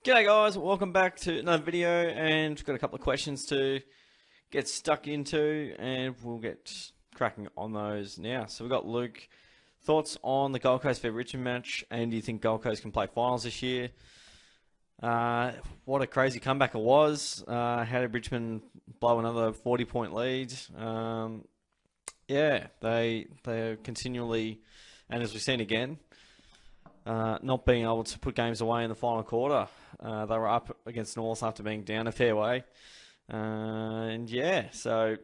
G'day guys, welcome back to another video, and we've got a couple of questions to get stuck into and we'll get cracking on those now. So we've got Luke, thoughts on the Gold Coast v Richmond match, and do you think Gold Coast can play finals this year? What a crazy comeback it was. How did Richmond blow another 40-point lead? Yeah, they're continually, and as we've seen again, not being able to put games away in the final quarter. They were up against North after being down a fair way. And yeah, so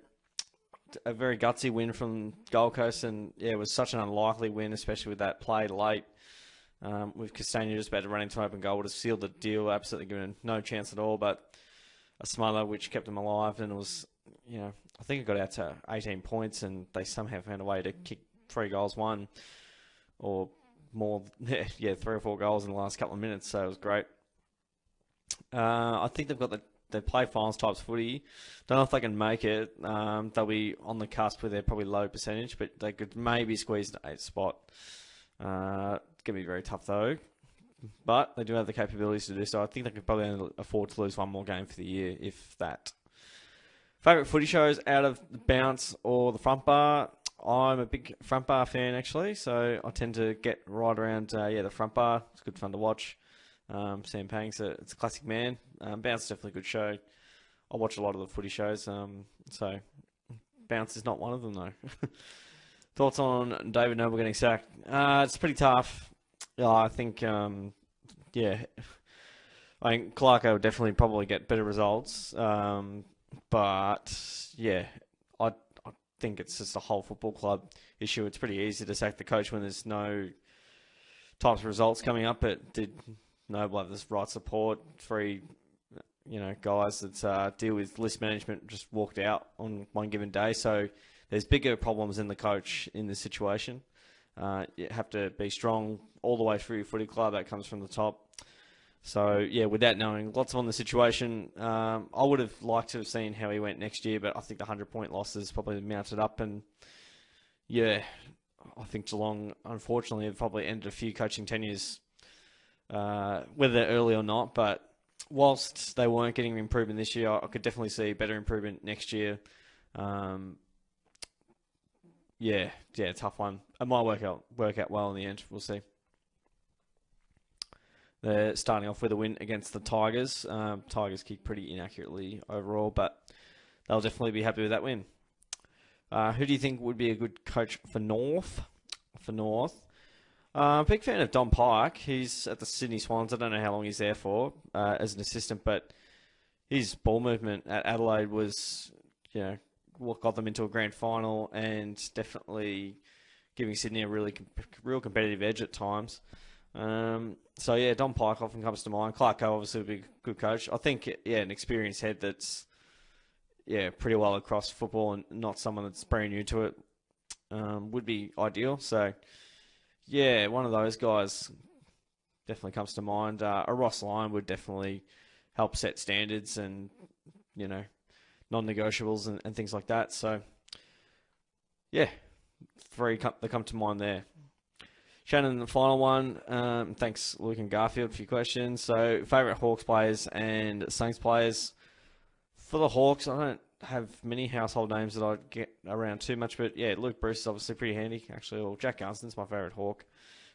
a very gutsy win from Gold Coast, and yeah, it was such an unlikely win, especially with that play late. With Castagna just about to run into open goal, would have sealed the deal, absolutely given no chance at all, but a smother which kept them alive, and it was, I think it got out to 18 points, and they somehow found a way to kick 3 goals, one, or more, 3 or 4 goals in the last couple of minutes, so it was great. I think they've got they play finals types footy. Don't know if they can make it. They'll be on the cusp with their probably low percentage, but they could maybe squeeze an 8th spot. It's going to be very tough though, but they do have the capabilities to do so. I think they could probably only afford to lose one more game for the year, if that. Favourite footy shows out of the bounce or the front bar? I'm a big front bar fan actually, so I tend to get right around the front bar. It's good fun to watch. Sam Pang's it's a classic man. Bounce is definitely a good show. I watch a lot of the footy shows, so Bounce is not one of them though. Thoughts on David Noble getting sacked? It's pretty tough. I think, I think Clarko would definitely probably get better results. But yeah, I think it's just a whole football club issue. It's pretty easy to sack the coach when there's no types of results coming up. But did Noble have this right support? 3, guys that deal with list management just walked out on one given day. So there's bigger problems than the coach in this situation. You have to be strong all the way through your footy club. That comes from the top. So, yeah, without knowing lots on the situation, I would have liked to have seen how he went next year, but I think the 100-point losses probably mounted up. And, yeah, I think Geelong, unfortunately, have probably ended a few coaching tenures, whether they're early or not. But whilst they weren't getting improvement this year, I could definitely see better improvement next year. Tough one. It might work out well in the end. We'll see. They're starting off with a win against the Tigers. Tigers kick pretty inaccurately overall, but they'll definitely be happy with that win. Who do you think would be a good coach for North? Big fan of Don Pike. He's at the Sydney Swans. I don't know how long he's there for as an assistant, but his ball movement at Adelaide was, what got them into a grand final, and definitely giving Sydney a real competitive edge at times. Don Pike often comes to mind. Clarko obviously would be a good coach. I think, an experienced head that's, pretty well across football and not someone that's brand new to it would be ideal. So, one of those guys definitely comes to mind. A Ross Lyon would definitely help set standards and, non-negotiables and things like that. So, 3 that come to mind there. Shannon, the final one. Thanks, Luke and Garfield, for your questions. So, favourite Hawks players and Saints players. For the Hawks, I don't have many household names that I get around too much, but Luke Bruce is obviously pretty handy, actually. Or Jack Gunston's my favourite Hawk,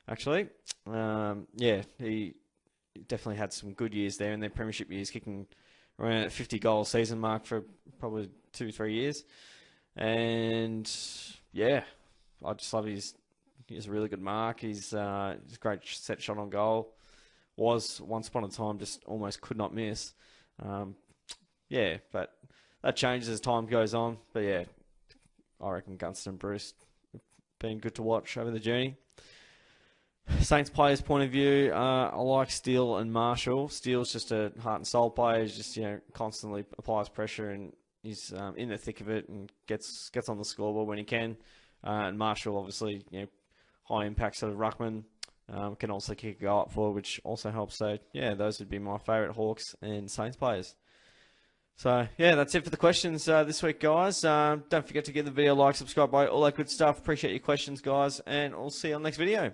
actually. He definitely had some good years there in their premiership years, kicking around 50-goal season mark for probably 2-3 years. And, I just love he's a really good mark. He's a great set shot on goal. Was once upon a time just almost could not miss. But that changes as time goes on. But I reckon Gunston and Bruce have been good to watch over the journey. Saints players' point of view, I like Steele and Marshall. Steele's just a heart and soul player. He's just constantly applies pressure, and he's in the thick of it and gets on the scoreboard when he can. And Marshall, obviously, high impact sort of ruckman, can also kick a goal up forward, which also helps. So, those would be my favourite Hawks and Saints players. So, that's it for the questions this week, guys. Don't forget to give the video a like, subscribe, all that good stuff. Appreciate your questions, guys, and I'll see you on the next video.